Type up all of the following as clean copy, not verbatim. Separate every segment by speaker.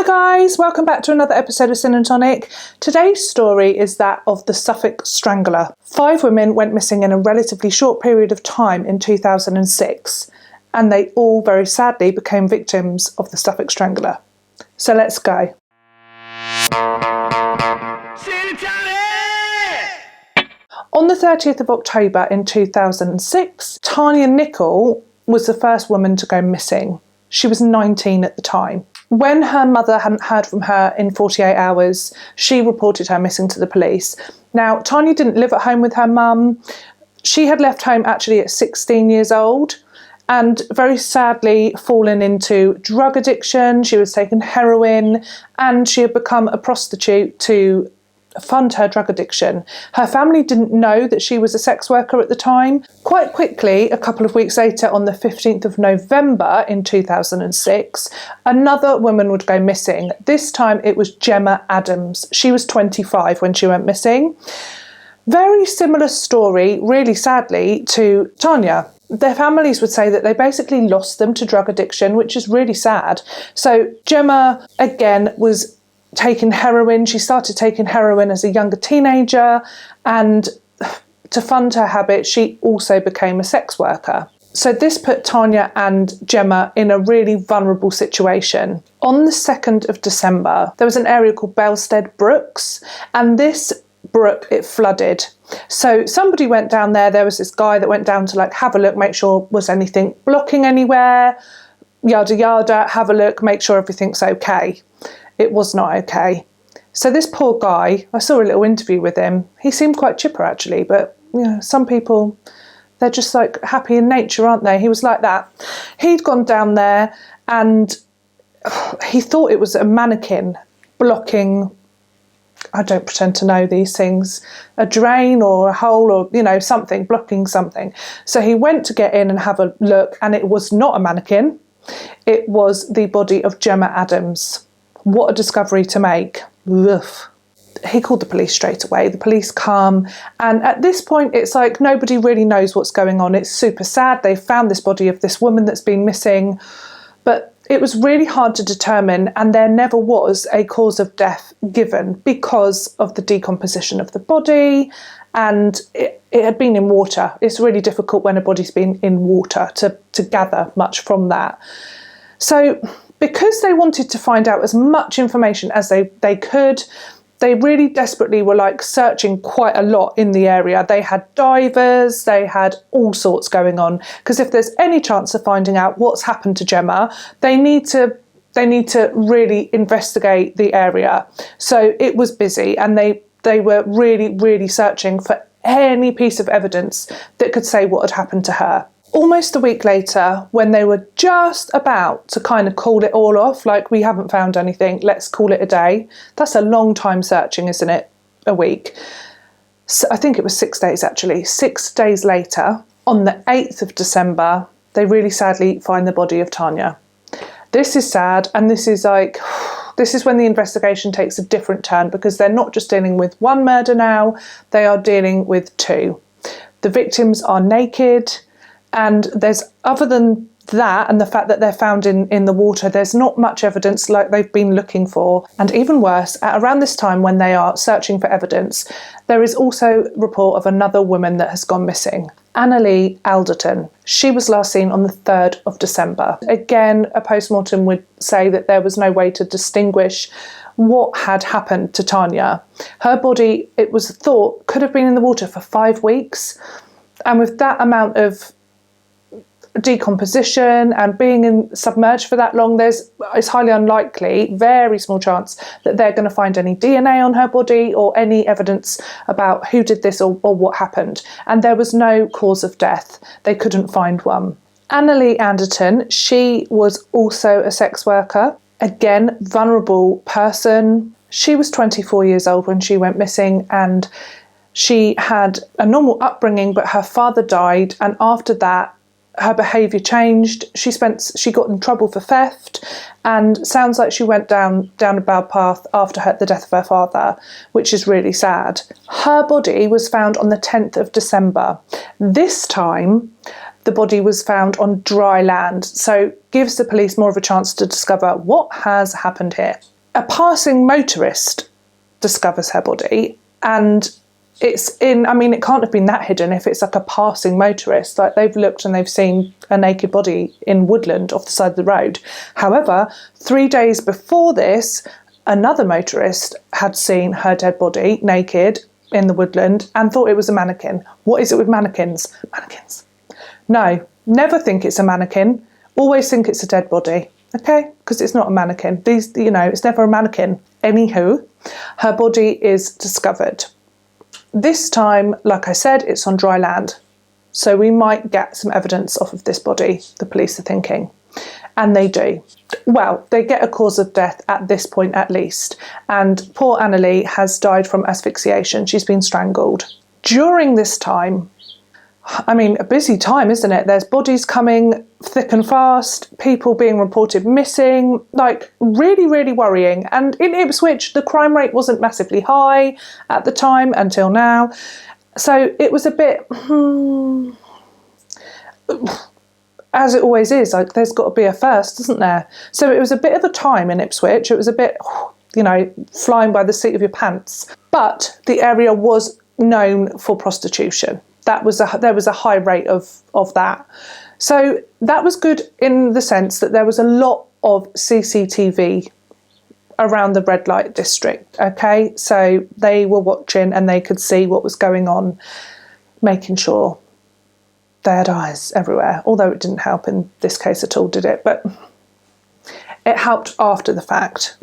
Speaker 1: Hi guys, welcome back to another episode of Sin and Tonic. Today's story is that of the Suffolk Strangler. 5 women went missing in a relatively short period of time in 2006, and they all very sadly became victims of the Suffolk Strangler. So let's go. On the 30th of October in 2006, Tania Nicole was the first woman to go missing. She was 19 at the time. When her mother hadn't heard from her in 48 hours, she reported her missing to the police. Now, Tania didn't live at home with her mum. She had left home actually at 16 years old and very sadly fallen into drug addiction. She was taking heroin and she had become a prostitute to fund her drug addiction. Her family didn't know that she was a sex worker at the time. Quite quickly, a couple of weeks later, on the 15th of November in 2006, another woman would go missing. This time it was Gemma Adams. She was 25 when she went missing. Very similar story, really sadly, to Tania. Their families would say that they basically lost them to drug addiction, which is really sad. So Gemma, again, was taking heroin. She started taking heroin as a younger teenager, and to fund her habit, she also became a sex worker. So this put Tania and Gemma in a really vulnerable situation. On the 2nd of December, there was an area called Belstead Brooks, and this brook, it flooded. So somebody went down there. There was this guy that went down to have a look, make sure was anything blocking anywhere, yada yada, have a look, make sure everything's okay. It was not okay. So this poor guy, I saw a little interview with him. He seemed quite chipper actually, but some people, they're just happy in nature, aren't they? He was like that. He'd gone down there and he thought it was a mannequin blocking, I don't pretend to know these things, a drain or a hole or, something, blocking something. So he went to get in and have a look, and it was not a mannequin. It was the body of Gemma Adams. What a discovery to make. Ugh. He called the police straight away. The police come, and at this point it's like nobody really knows what's going on. It's super sad. They found this body of this woman that's been missing, but it was really hard to determine, and there never was a cause of death given because of the decomposition of the body, and it had been in water. It's really difficult when a body's been in water to gather much from that. So because they wanted to find out as much information as they could, they really desperately were searching quite a lot in the area. They had divers, they had all sorts going on, because if there's any chance of finding out what's happened to Gemma, they need to really investigate the area. So it was busy, and they were really, really searching for any piece of evidence that could say what had happened to her. Almost a week later, when they were just about to kind of call it all off, we haven't found anything, let's call it a day. That's a long time searching, isn't it? A week. So I think it was 6 days actually. 6 days later, on the 8th of December, they really sadly find the body of Tania. This is sad, and this is when the investigation takes a different turn, because they're not just dealing with one murder now, they are dealing with 2. The victims are naked. And there's, other than that and the fact that they're found in the water, there's not much evidence they've been looking for. And even worse, at around this time when they are searching for evidence, there is also report of another woman that has gone missing, Lee Alderton. She was last seen on the 3rd of December. Again, a post-mortem would say that there was no way to distinguish what had happened to Tania. Her body, it was thought, could have been in the water for 5 weeks. And with that amount of decomposition and being submerged for that long, it's highly unlikely, very small chance, that they're going to find any DNA on her body or any evidence about who did this or what happened. And there was no cause of death. They couldn't find one. Lee Anderton, she was also a sex worker. Again, vulnerable person. She was 24 years old when she went missing, and she had a normal upbringing, but her father died, and after that her behaviour changed. She got in trouble for theft, and sounds like she went down a bad path after the death of her father, which is really sad. Her body was found on the 10th of December. This time the body was found on dry land, so gives the police more of a chance to discover what has happened here. A passing motorist discovers her body, and it's in, I mean, it can't have been that hidden if it's like a passing motorist. Like, they've looked and they've seen a naked body in woodland off the side of the road. However, 3 days before this, another motorist had seen her dead body naked in the woodland and thought it was a mannequin. What is it with mannequins? Mannequins. No, never think it's a mannequin. Always think it's a dead body, okay? Because it's not a mannequin. These, you know, it's never a mannequin. Anywho, her body is discovered. This time, like I said, it's on dry land. So we might get some evidence off of this body, the police are thinking. And they do. Well, they get a cause of death at this point at least. And poor Annalee has died from asphyxiation. She's been strangled. During this time, I mean, a busy time, isn't it? There's bodies coming thick and fast, people being reported missing, like really, really worrying. And in Ipswich, the crime rate wasn't massively high at the time until now. So it was a bit, as it always is, like there's got to be a first, isn't there? So it was a bit of a time in Ipswich. It was a bit, you know, flying by the seat of your pants. But the area was known for prostitution. There was a high rate of that. So that was good in the sense that there was a lot of CCTV around the red light district, okay? So they were watching and they could see what was going on, making sure they had eyes everywhere, although it didn't help in this case at all, did it? But it helped after the fact.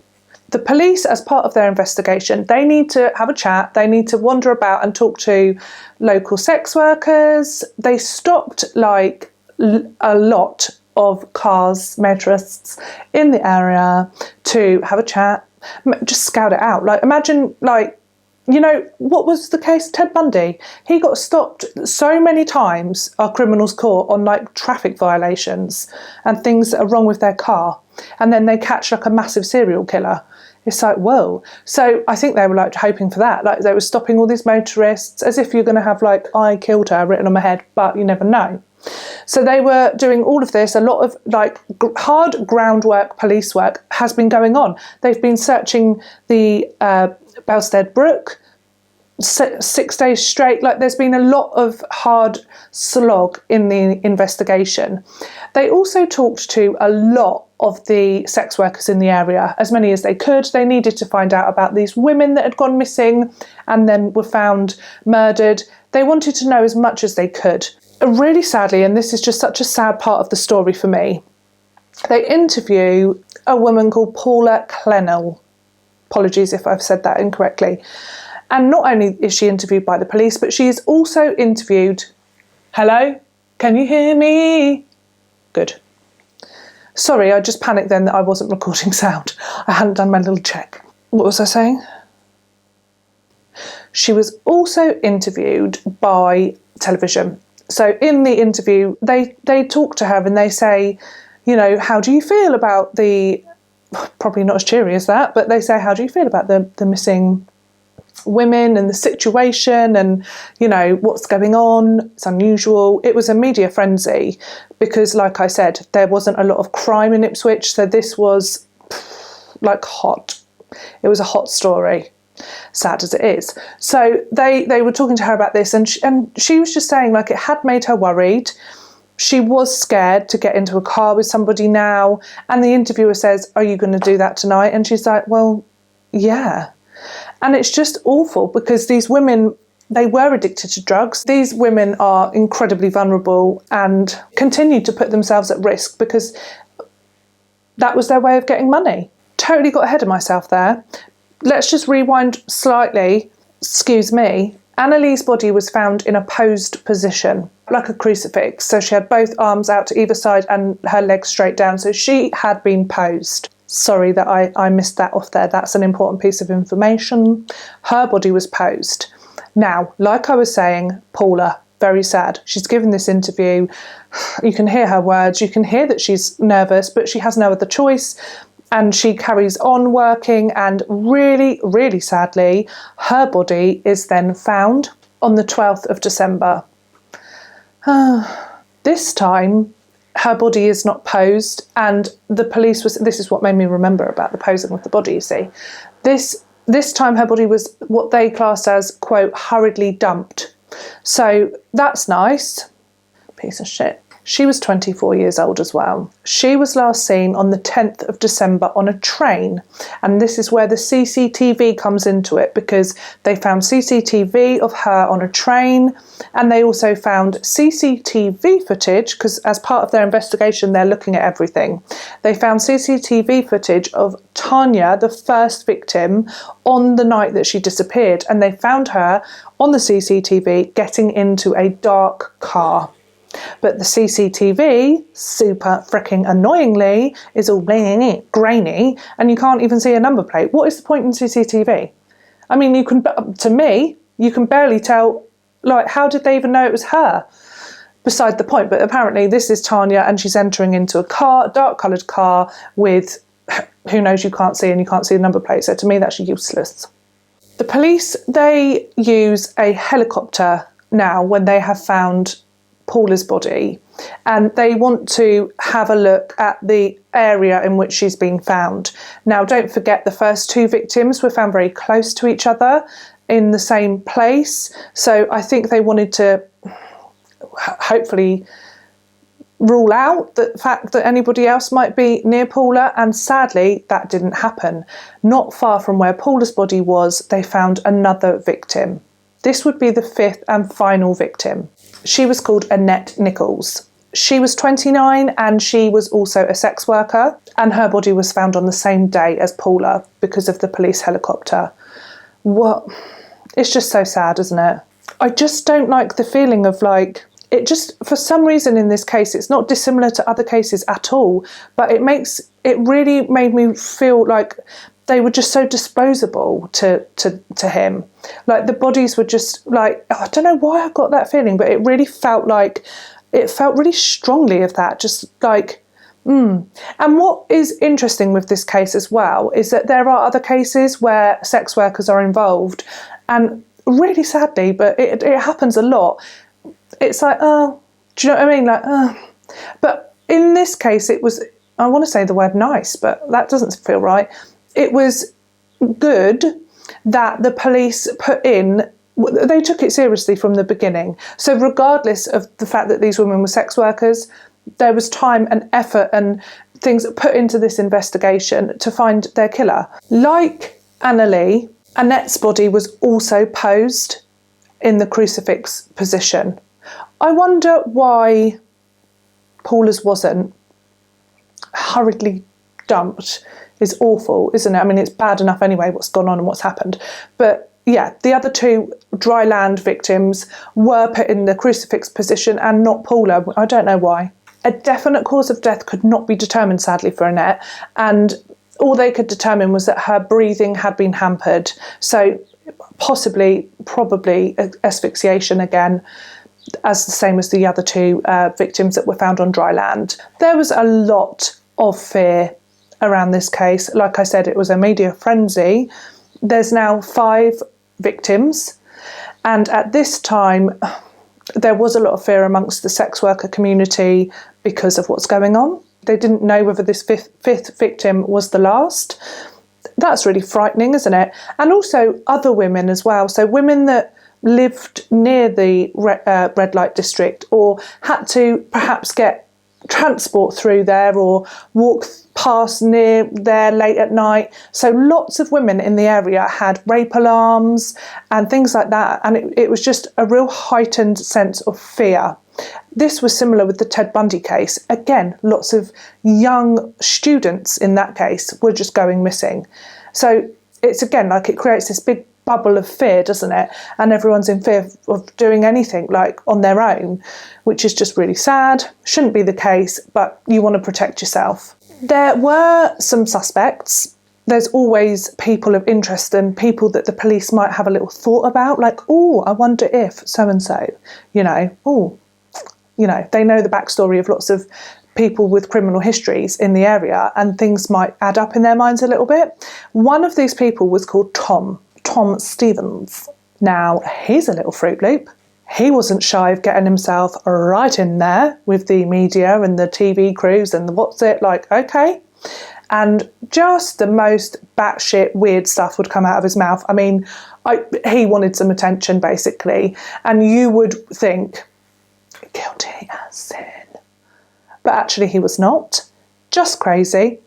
Speaker 1: The police, as part of their investigation, they need to have a chat, they need to wander about and talk to local sex workers. They stopped like a lot of cars, motorists in the area to have a chat, just scout it out. Like, imagine, like, you know, what was the case? Ted Bundy. He got stopped so many times, our criminals court, on like traffic violations and things that are wrong with their car. And then they catch like a massive serial killer. It's like, whoa. So I think they were like hoping for that. Like, they were stopping all these motorists as if you're going to have like, I killed her written on my head, but you never know. So they were doing all of this. A lot of like hard groundwork, police work has been going on. They've been searching the Belstead Brook 6 days straight. Like, there's been a lot of hard slog in the investigation. They also talked to a lot of the sex workers in the area, as many as they could. They needed to find out about these women that had gone missing and then were found murdered. They wanted to know as much as they could. Really sadly, and this is just such a sad part of the story for me, they interview a woman called Paula Clennell. Apologies if I've said that incorrectly. And not only is she interviewed by the police, but she is also interviewed... Hello? Can you hear me? Good. Sorry, I just panicked then that I wasn't recording sound. I hadn't done my little check. What was I saying? She was also interviewed by television. So in the interview, they talk to her and they say, you know, how do you feel about the... Probably not as cheery as that, but they say, how do you feel about the missing women and the situation and, you know, what's going on? It's unusual. It was a media frenzy because, like I said, there wasn't a lot of crime in Ipswich, so this was like hot. It was a hot story, sad as it is. So they were talking to her about this, and she was just saying, like, it had made her worried. She was scared to get into a car with somebody now, and the interviewer says, are you going to do that tonight? And she's like, well, yeah. And it's just awful because these women, they were addicted to drugs. These women are incredibly vulnerable and continue to put themselves at risk because that was their way of getting money. Totally got ahead of myself there. Let's just rewind slightly. Excuse me. Annalee's body was found in a posed position, like a crucifix. So she had both arms out to either side and her legs straight down. So she had been posed. Sorry that I missed that off there. That's an important piece of information. Her body was posed. Now, like I was saying, Paula, very sad. She's given this interview. You can hear her words. You can hear that she's nervous, but she has no other choice. And she carries on working, and really, really sadly, her body is then found on the 12th of December. This time, her body is not posed, and the police was... This is what made me remember about the posing of the body, you see. This time her body was what they classed as, quote, hurriedly dumped. So that's nice. Piece of shit. She was 24 years old as well. She was last seen on the 10th of December on a train. And this is where the CCTV comes into it, because they found CCTV of her on a train, and they also found CCTV footage, because as part of their investigation, they're looking at everything. They found CCTV footage of Tania, the first victim, on the night that she disappeared. And they found her on the CCTV getting into a dark car. But the CCTV, super freaking annoyingly, is all grainy, and you can't even see a number plate. What is the point in CCTV? I mean, to me, you can barely tell, like, how did they even know it was her? Beside the point, but apparently this is Tania, and she's entering into a car, dark-coloured car, with, who knows, you can't see, and you can't see the number plate. So to me, that's useless. The police, they use a helicopter now when they have found Paula's body, and they want to have a look at the area in which she's been found. Now, don't forget, the first two victims were found very close to each other in the same place, so I think they wanted to hopefully rule out the fact that anybody else might be near Paula, and sadly that didn't happen. Not far from where Paula's body was, they found another victim. This would be the fifth and final victim. She was called Annette Nichols. She was 29, and she was also a sex worker, and her body was found on the same day as Paula because of the police helicopter. What? It's just so sad, isn't it? I just don't like the feeling of, like, it just, for some reason in this case, it's not dissimilar to other cases at all, but it really made me feel like they were just so disposable to him. Like, the bodies were just like, I don't know why I got that feeling, but it really felt like, it felt really strongly of that, just like, And what is interesting with this case as well is that there are other cases where sex workers are involved, and really sadly, but it happens a lot. It's like, oh, do you know what I mean? Like, but in this case, it was, I want to say the word nice, but that doesn't feel right. It was good that the police they took it seriously from the beginning. So regardless of the fact that these women were sex workers, there was time and effort and things put into this investigation to find their killer. Like Anna Lee, Annette's body was also posed in the crucifix position. I wonder why Paula's wasn't. Hurriedly dumped is awful, isn't it? I mean, it's bad enough anyway what's gone on and what's happened. But yeah, the other two dry land victims were put in the crucifix position and not Paula. I don't know why. A definite cause of death could not be determined, sadly, for Annette, and all they could determine was that her breathing had been hampered. So probably asphyxiation again, as the same as the other two victims that were found on dry land. There was a lot of fear around this case. Like I said, it was a media frenzy. There's now 5 victims, and at this time there was a lot of fear amongst the sex worker community because of what's going on. They didn't know whether this fifth victim was the last. That's really frightening, isn't it? And also other women as well. So women that lived near the red light district, or had to perhaps get transport through there or walk past near there late at night. So lots of women in the area had rape alarms and things like that, and it was just a real heightened sense of fear. This was similar with the Ted Bundy case. Again, lots of young students in that case were just going missing. So it's, again, like, it creates this big bubble of fear, doesn't it? And everyone's in fear of doing anything, like, on their own, which is just really sad. Shouldn't be the case, but you want to protect yourself. There were some suspects. There's always people of interest and people that the police might have a little thought about, like, oh, I wonder if so-and-so, they know the backstory of lots of people with criminal histories in the area, and things might add up in their minds a little bit. One of these people was called Tom Stevens. Now, he's a little Fruit Loop. He wasn't shy of getting himself right in there with the media and the TV crews and the what's it, like, okay. And just the most batshit weird stuff would come out of his mouth. I mean, he wanted some attention, basically. And you would think, guilty as sin. But actually he was not. Just crazy.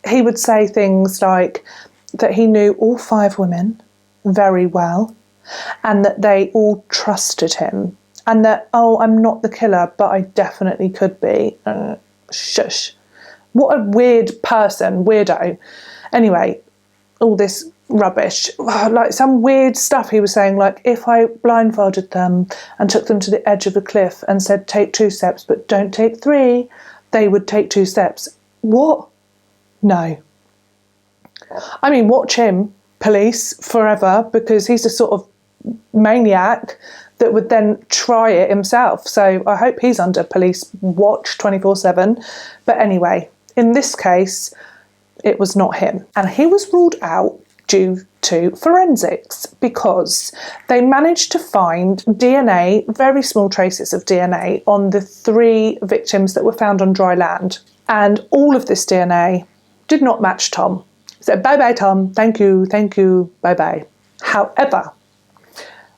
Speaker 1: He would say things like that he knew all 5 women very well and that they all trusted him. And that, oh, I'm not the killer, but I definitely could be. Shush. What a weird person, weirdo. Anyway, all this rubbish, like some weird stuff he was saying, like, if I blindfolded them and took them to the edge of a cliff and said, take 2 steps, but don't take 3, they would take 2 steps. What? No. I mean, watch him, police, forever, because he's a sort of maniac that would then try it himself. So I hope he's under police watch 24/7. But anyway, in this case, it was not him. And he was ruled out due to forensics because they managed to find DNA, very small traces of DNA, on the 3 victims that were found on dry land. And all of this DNA did not match Tom. He said, bye-bye, Tom. Thank you, bye-bye. However,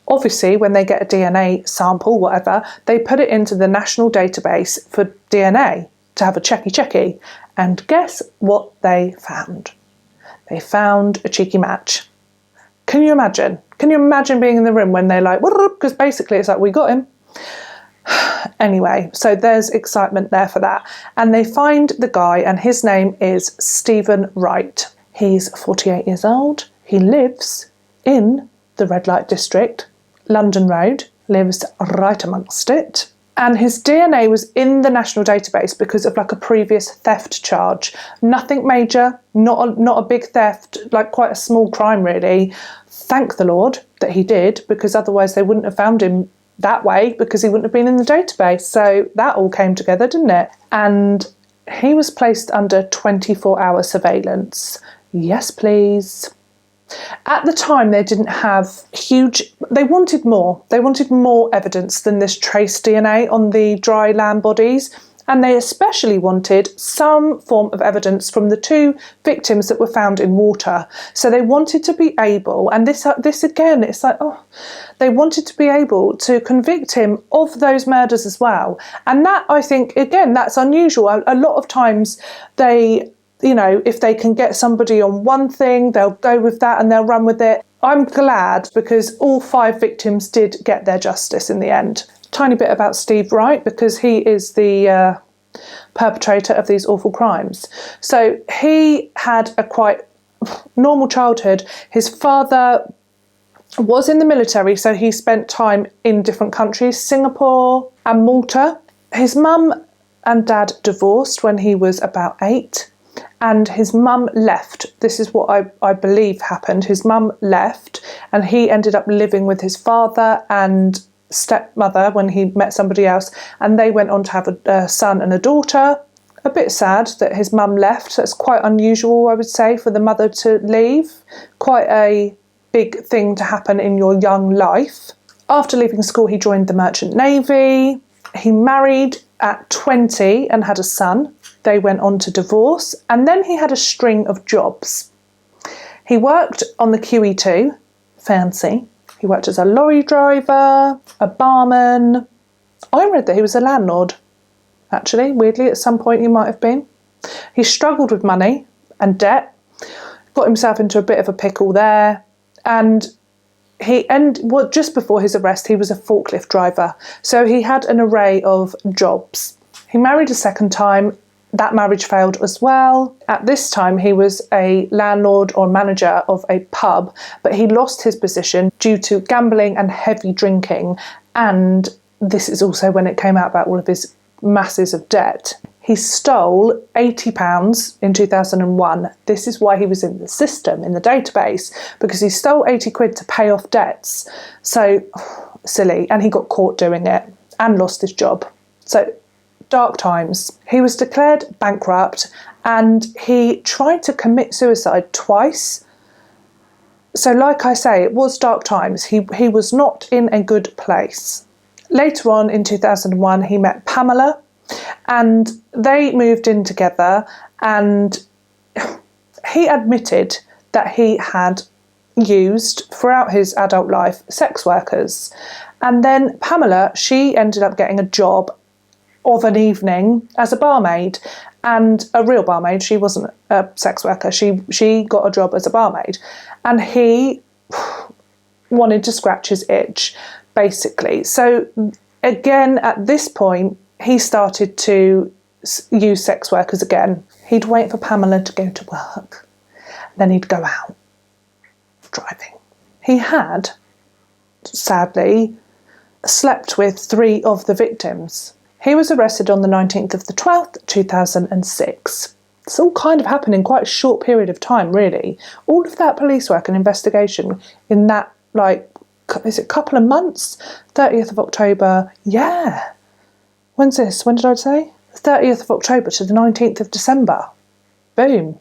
Speaker 1: obviously, when they get a DNA sample, whatever, they put it into the national database for DNA to have a checky. And guess what they found? They found a cheeky match. Can you imagine? Can you imagine being in the room when they're like, because basically it's like, we got him. Anyway, so there's excitement there for that. And they find the guy, and his name is Stephen Wright. He's 48 years old. He lives in the red light district, London Road, lives right amongst it. And his DNA was in the national database because of like a previous theft charge. Nothing major, not a big theft, like quite a small crime really. Thank the Lord that he did, because otherwise they wouldn't have found him that way, because he wouldn't have been in the database. So that all came together, didn't it? And he was placed under 24-hour surveillance. Yes, please. At the time, they didn't have they wanted more. They wanted more evidence than this trace DNA on the dry land bodies. And they especially wanted some form of evidence from the 2 victims that were found in water. So they wanted to be able, and this again, it's like, they wanted to be able to convict him of those murders as well. And that, I think, again, that's unusual. A lot of times they, if they can get somebody on one thing, they'll go with that and they'll run with it. I'm glad, because all 5 victims did get their justice in the end. Tiny bit about Steve Wright, because he is the perpetrator of these awful crimes. So he had a quite normal childhood. His father was in the military, so he spent time in different countries, Singapore and Malta. His mum and dad divorced when he was about 8. And his mum left. This is what I believe happened. His mum left and he ended up living with his father and stepmother when he met somebody else. And they went on to have a son and a daughter. A bit sad that his mum left. That's quite unusual, I would say, for the mother to leave. Quite a big thing to happen in your young life. After leaving school, he joined the Merchant Navy. He married at 20 and had a son. They went on to divorce, and then he had a string of jobs. He worked on the QE2, fancy. He worked as a lorry driver, a barman. I read that he was a landlord, actually, weirdly, at some point he might have been. He struggled with money and debt, got himself into a bit of a pickle there, and just before his arrest, he was a forklift driver. So he had an array of jobs. He married a second time. That marriage failed as well. At this time, he was a landlord or manager of a pub, but he lost his position due to gambling and heavy drinking. And this is also when it came out about all of his masses of debt. He stole £80 in 2001. This is why he was in the system, in the database, because he stole 80 quid to pay off debts. So silly. And he got caught doing it and lost his job. So dark times. He was declared bankrupt and he tried to commit suicide twice. So like I say, it was dark times. He was not in a good place. Later on in 2001, he met Pamela and they moved in together, and he admitted that he had used, throughout his adult life, sex workers. And then Pamela, she ended up getting a job of an evening as a barmaid, and a real barmaid. She wasn't a sex worker. She got a job as a barmaid, and he wanted to scratch his itch, basically. So again, at this point, he started to use sex workers again. He'd wait for Pamela to go to work, then he'd go out driving. He had, sadly, slept with 3 of the victims. He was arrested on the 19th of the 12th, 2006. It's all kind of happened in quite a short period of time, really. All of that police work and investigation in that, is it a couple of months? 30th of October, yeah. When's this? When did I say? 30th of October to the 19th of December. Boom.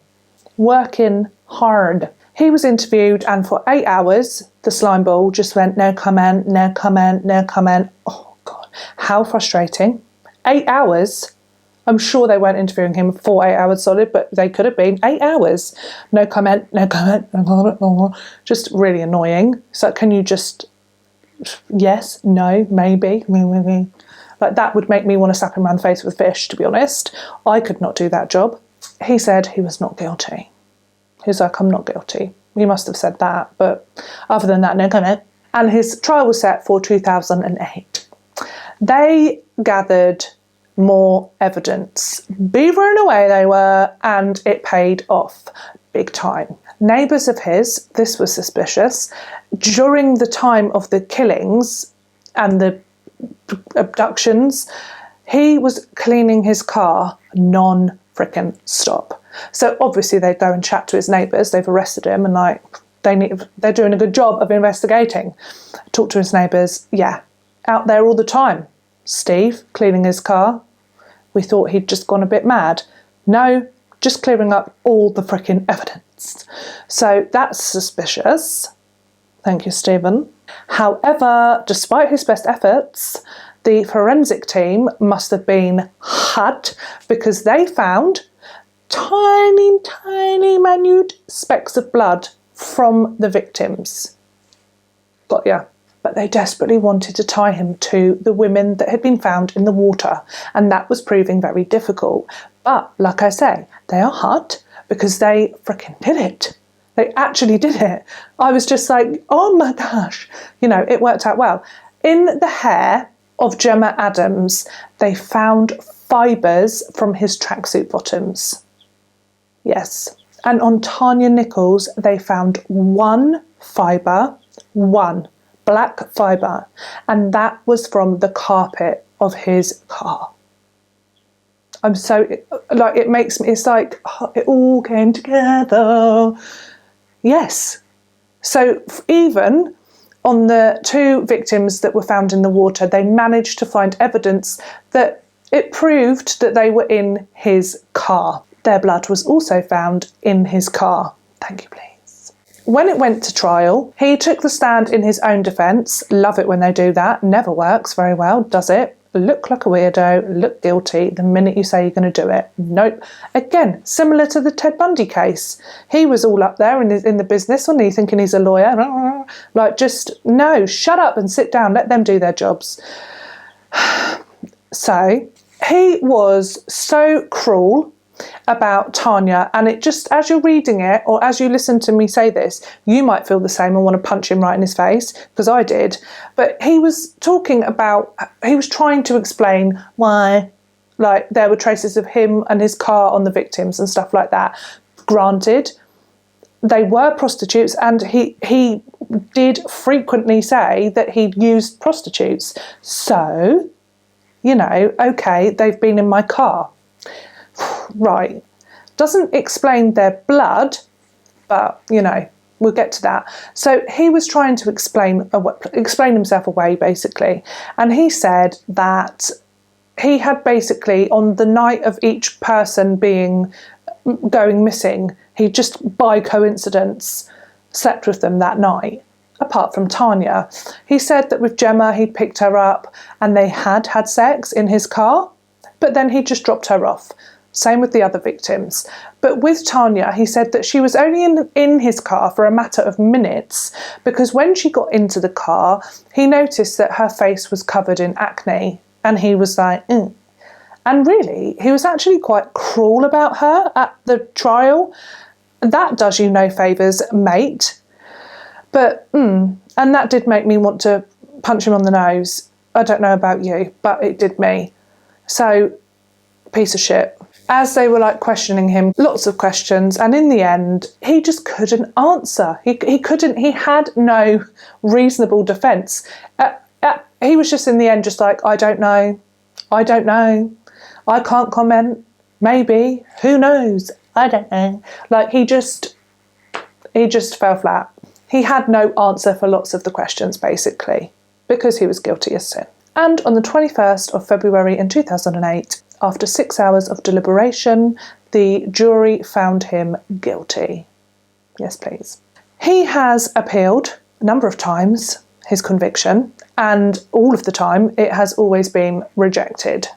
Speaker 1: Working hard. He was interviewed, and for 8 hours, the slime ball just went, no comment, no comment, no comment. Oh, God. How frustrating. 8 hours. I'm sure they weren't interviewing him for 8 hours solid, but they could have been 8 hours. No comment, no comment, no comment. Just really annoying. So can you just, yes, no, maybe. Like, that would make me want to slap him around the face with a fish, to be honest. I could not do that job. He said he was not guilty. He was like, I'm not guilty. He must have said that, but other than that, no comment. And his trial was set for 2008. They gathered more evidence. Beavering away they were, and it paid off big time. Neighbours of his, this was suspicious, during the time of the killings and the abductions, he was cleaning his car non-frickin' stop. So obviously they'd go and chat to his neighbours. They've arrested him, and they're doing a good job of investigating. Talk to his neighbours. Yeah, out there all the time. Steve, cleaning his car. We thought he'd just gone a bit mad. No, just clearing up all the frickin' evidence. So that's suspicious. Thank you, Stephen. However, despite his best efforts, the forensic team must have been had, because they found tiny, minute specks of blood from the victims. Got ya. But they desperately wanted to tie him to the women that had been found in the water, and that was proving very difficult. But, like I say, they are hard because they freaking did it. They actually did it. I was just like, oh my gosh. It worked out well. In the hair of Gemma Adams, they found fibres from his tracksuit bottoms. Yes. And on Tania Nicholls, they found one black fibre, and that was from the carpet of his car. I'm so, it makes me, it's like, it all came together. Yes. So even on the 2 victims that were found in the water, they managed to find evidence that it proved that they were in his car. Their blood was also found in his car. Thank you, please. When it went to trial, he took the stand in his own defence. Love it when they do that. Never works very well, does it? Look like a weirdo, look guilty the minute you say you're going to do it. Nope. Again, similar to the Ted Bundy case. He was all up there in the business, wasn't he, thinking he's a lawyer? Like, just, no, shut up and sit down. Let them do their jobs. So, he was so cruel about Tania, and it just, as you're reading it, or as you listen to me say this, you might feel the same and want to punch him right in his face, because I did. But he was trying to explain why, there were traces of him and his car on the victims and stuff like that. Granted, they were prostitutes, and he did frequently say that he'd used prostitutes. So, okay, they've been in my car. Right. Doesn't explain their blood, but, we'll get to that. So he was trying to explain himself away, basically. And he said that he had basically, on the night of each person going missing, he just, by coincidence, slept with them that night, apart from Tania. He said that with Gemma, he'd picked her up and they had had sex in his car, but then he just dropped her off. Same with the other victims. But with Tania, he said that she was only in his car for a matter of minutes, because when she got into the car, he noticed that her face was covered in acne, and he was like, "Mm." And really, he was actually quite cruel about her at the trial. That does you no favours, mate. But, and that did make me want to punch him on the nose. I don't know about you, but it did me. So, piece of shit. As they were questioning him, lots of questions, and in the end, he just couldn't answer. He couldn't, he had no reasonable defence. He was just in the end just I don't know, I can't comment, maybe, who knows, I don't know. He just fell flat. He had no answer for lots of the questions, basically, because he was guilty as sin. And on the 21st of February in 2008, after 6 hours of deliberation, the jury found him guilty. Yes, please. He has appealed a number of times, his conviction, and all of the time it has always been rejected.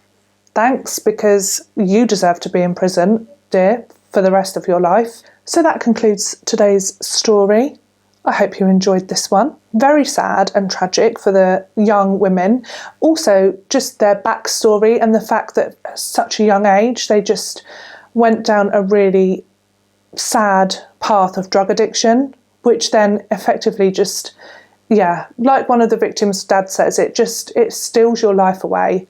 Speaker 1: Thanks, because you deserve to be in prison, dear, for the rest of your life. So that concludes today's story. I hope you enjoyed this one. Very sad and tragic for the young women. Also, just their backstory and the fact that at such a young age, they just went down a really sad path of drug addiction, which then effectively just, like one of the victims' dad says, it steals your life away.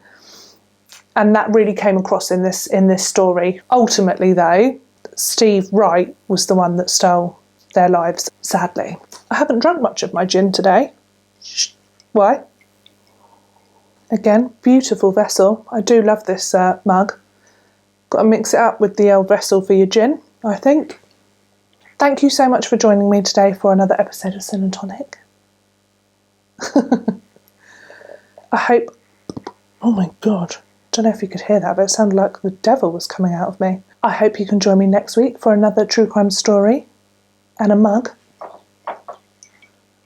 Speaker 1: And that really came across in this story. Ultimately, though, Steve Wright was the one that stole their lives, sadly. I haven't drunk much of my gin today. Why? Again, beautiful vessel. I do love this mug. Got to mix it up with the old vessel for your gin, I think. Thank you so much for joining me today for another episode of Sin and Tonic. I hope... Oh my God. Don't know if you could hear that, but it sounded like the devil was coming out of me. I hope you can join me next week for another true crime story and a mug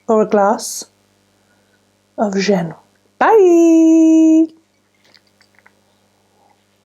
Speaker 1: or a glass of gin. Bye!